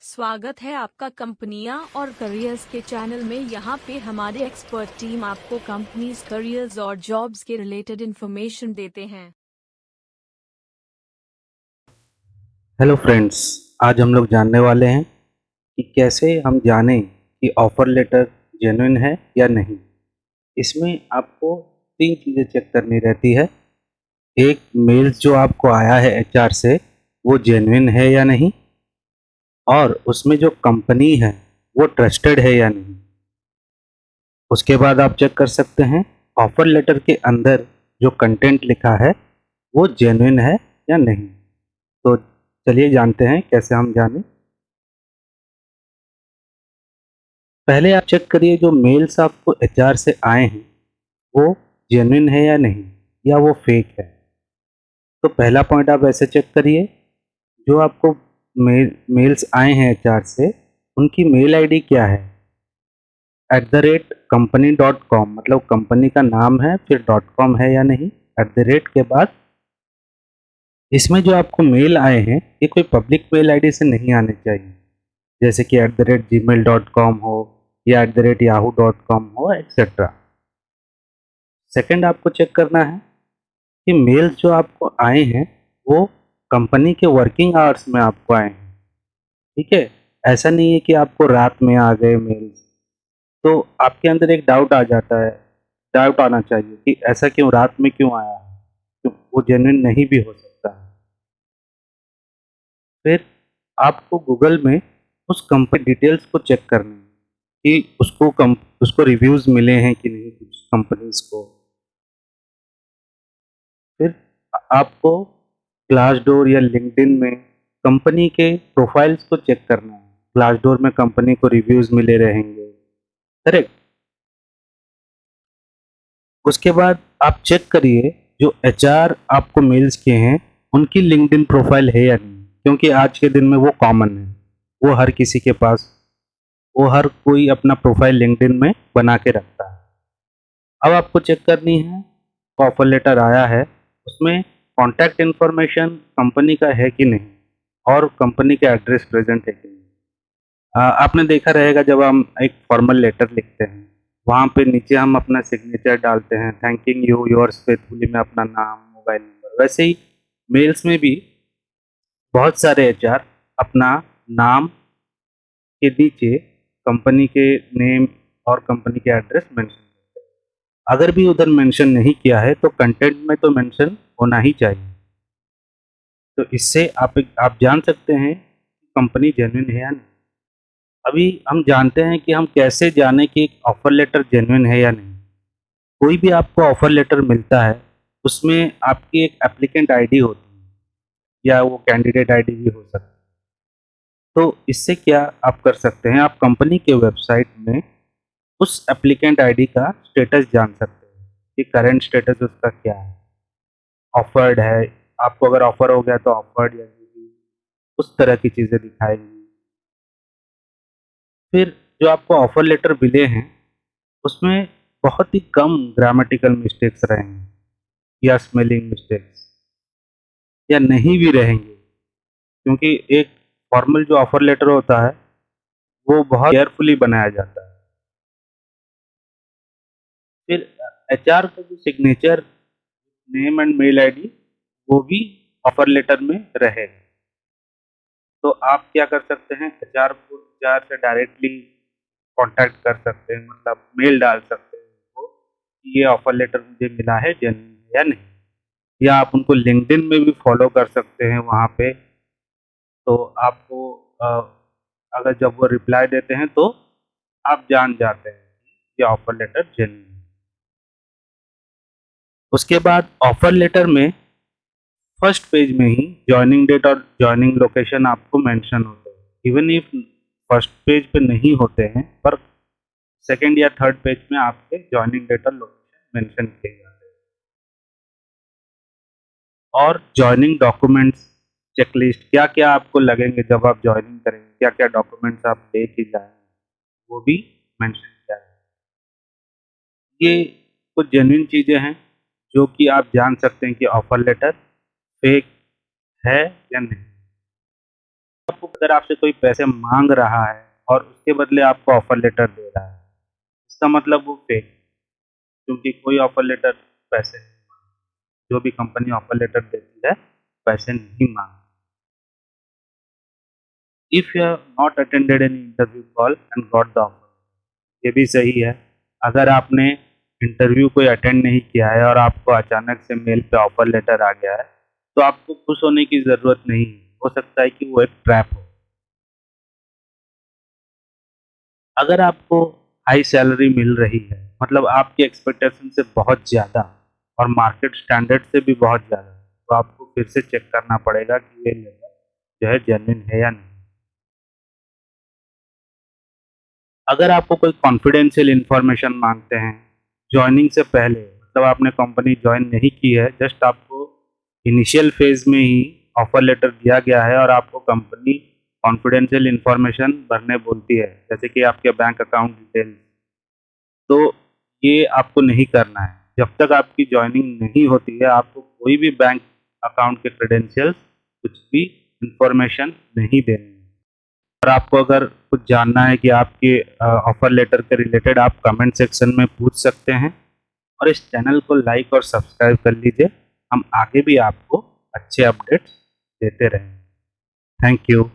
स्वागत है आपका कंपनियां और करियर्स के चैनल में। यहाँ पे हमारे एक्सपर्ट टीम आपको कंपनीज, करियर्स और जॉब्स के रिलेटेड इंफॉर्मेशन देते हैं। हेलो फ्रेंड्स, आज हम लोग जानने वाले हैं कि कैसे हम जानें कि ऑफ़र लेटर जेन्युइन है या नहीं। इसमें आपको 3 चीज़ें चेक करनी रहती है। एक, मेल्स जो आपको आया है एचआर से वो जेन्युइन है या नहीं, और उसमें जो कंपनी है वो ट्रस्टेड है या नहीं। उसके बाद आप चेक कर सकते हैं ऑफ़र लेटर के अंदर जो कंटेंट लिखा है वो जेन्युइन है या नहीं। तो चलिए जानते हैं कैसे हम जानें। पहले आप चेक करिए जो मेल्स आपको एचआर से आए हैं वो जेन्युइन है या नहीं, या वो फेक है। तो पहला पॉइंट आप ऐसे चेक करिए, जो आपको मेल्स आए हैं एचआर से उनकी मेल आईडी क्या है। @company.com, मतलब कंपनी का नाम है फिर .com है या नहीं। @ के बाद इसमें जो आपको मेल आए हैं ये कोई पब्लिक मेल आईडी से नहीं आने चाहिए, जैसे कि @gmail.com हो या @yahoo.com हो, एक्सेट्रा। सेकंड आपको चेक करना है कि मेल्स जो आपको आए हैं वो कंपनी के वर्किंग आवर्स में आपको आए हैं, ठीक है। ऐसा नहीं है कि आपको रात में आ गए मेल्स, तो आपके अंदर एक डाउट आ जाता है, डाउट आना चाहिए कि ऐसा क्यों, रात में क्यों आया है, तो वो जेन्युइन नहीं भी हो सकता है। फिर आपको गूगल में उस कंपनी डिटेल्स को चेक करना है कि उसको रिव्यूज़ मिले हैं कि नहीं कुछ कंपनीज़ को। फिर आपको ग्लासडोर या लिंक्डइन में कंपनी के प्रोफाइल्स को चेक करना है। ग्लासडोर में कंपनी को रिव्यूज़ मिले रहेंगे, करेक्ट। उसके बाद आप चेक करिए जो एचआर आपको मेल्स किए हैं उनकी लिंक्डइन प्रोफाइल है या नहीं, क्योंकि आज के दिन में वो कॉमन है, वो हर किसी के पास, वो हर कोई अपना प्रोफाइल लिंक्डइन में बना के रखता है। अब आपको चेक करनी है, ऑफर लेटर आया है उसमें कॉन्टैक्ट इन्फॉर्मेशन कंपनी का है कि नहीं, और कंपनी का एड्रेस प्रेजेंट है कि नहीं। आपने देखा रहेगा जब हम एक फॉर्मल लेटर लिखते हैं वहाँ पे नीचे हम अपना सिग्नेचर डालते हैं, थैंकिंग यू योर्स फेथफुली में अपना नाम, मोबाइल नंबर। वैसे ही मेल्स में भी बहुत सारे एचआर अपना नाम के नीचे कंपनी के नेम और कंपनी के एड्रेस मेंशन करते हैं। अगर भी उधर मेंशन नहीं किया है तो कंटेंट में तो मेंशन होना ही चाहिए। तो इससे आप जान सकते हैं कंपनी जेन्युइन है या नहीं। अभी हम जानते हैं कि हम कैसे जानें कि एक ऑफर लेटर जेन्युइन है या नहीं। कोई भी आपको ऑफर लेटर मिलता है उसमें आपकी एक एप्लीकेंट आईडी होती है, या वो कैंडिडेट आईडी भी हो सकती है। तो इससे क्या आप कर सकते हैं, आप कंपनी के वेबसाइट में उस एप्लीकेंट आईडी का स्टेटस जान सकते हैं कि करंट स्टेटस उसका क्या है। ऑफर्ड है, आपको अगर ऑफर हो गया तो ऑफर्ड या जो भी उस तरह की चीज़ें दिखाएगी। फिर जो आपको ऑफर लेटर मिले हैं उसमें बहुत ही कम ग्रामेटिकल मिस्टेक्स रहेंगे, या स्पेलिंग मिस्टेक्स, या नहीं भी रहेंगे, क्योंकि एक फॉर्मल जो ऑफर लेटर होता है वो बहुत केयरफुली बनाया जाता है। फिर एचआर का जो signature, name and mail ID, वो भी ऑफर लेटर में रहेगा। तो आप क्या कर सकते हैं, एचआर से डायरेक्टली कांटेक्ट कर सकते हैं, मतलब मेल डाल सकते हैं उनको कि ये ऑफर लेटर मुझे मिला है, जेन्युइन है या नहीं। या आप उनको लिंक्डइन में भी फॉलो कर सकते हैं वहाँ पे। तो आपको अ, अगर जब वो रिप्लाई देते हैं तो आप जान जाते हैं कि ये ऑफर लेटर जेन्युइन है। उसके बाद ऑफर लेटर में फर्स्ट पेज में ही जॉइनिंग डेट और जॉइनिंग लोकेशन आपको मेंशन होते हैं। इवन इफ फर्स्ट पेज पे नहीं होते हैं, पर सेकंड या थर्ड पेज में आपके जॉइनिंग डेट और लोकेशन मेंशन किए जाते हैं। और जॉइनिंग डॉक्यूमेंट्स चेकलिस्ट, क्या क्या आपको लगेंगे जब आप जॉइनिंग करेंगे, क्या क्या डॉक्यूमेंट्स आप लेके जाएंगे, वो भी मेंशन किया है। ये कुछ जेन्युइन चीज़ें हैं जो कि आप जान सकते हैं कि ऑफर लेटर फेक है या नहीं। आपको अगर आपसे कोई पैसे मांग रहा है और उसके बदले आपको ऑफर लेटर दे रहा है, इसका मतलब वो फेक, क्योंकि कोई ऑफर लेटर पैसे नहीं मांगती। जो भी कंपनी ऑफर लेटर देती है पैसे नहीं मांगती। If you have not attended any interview call and got the offer, ये भी सही है। अगर आपने इंटरव्यू कोई अटेंड नहीं किया है और आपको अचानक से मेल पे ऑफर लेटर आ गया है, तो आपको खुश होने की ज़रूरत नहीं है। हो सकता है कि वो एक ट्रैप हो। अगर आपको हाई सैलरी मिल रही है, मतलब आपकी एक्सपेक्टेशन से बहुत ज़्यादा और मार्केट स्टैंडर्ड से भी बहुत ज़्यादा, तो आपको फिर से चेक करना पड़ेगा कि ये लेटर जो है जेन्युइन है या नहीं। अगर आपको कोई कॉन्फिडेंशियल इन्फॉर्मेशन मांगते हैं जॉइनिंग से पहले, मतलब आपने कंपनी ज्वाइन नहीं की है, जस्ट आपको इनिशियल फेज में ही ऑफर लेटर दिया गया है और आपको कंपनी कॉन्फिडेंशियल इन्फॉर्मेशन भरने बोलती है, जैसे कि आपके बैंक अकाउंट डिटेल्स, तो ये आपको नहीं करना है। जब तक आपकी जॉइनिंग नहीं होती है, आपको कोई भी बैंक अकाउंट के क्रेडेंशियल्स, कुछ भी इंफॉर्मेशन नहीं देनी है। और आपको अगर कुछ जानना है कि आपके ऑफर लेटर के रिलेटेड, आप कमेंट सेक्शन में पूछ सकते हैं। और इस चैनल को लाइक और सब्सक्राइब कर लीजिए। हम आगे भी आपको अच्छे अपडेट्स देते रहेंगे। Thank you.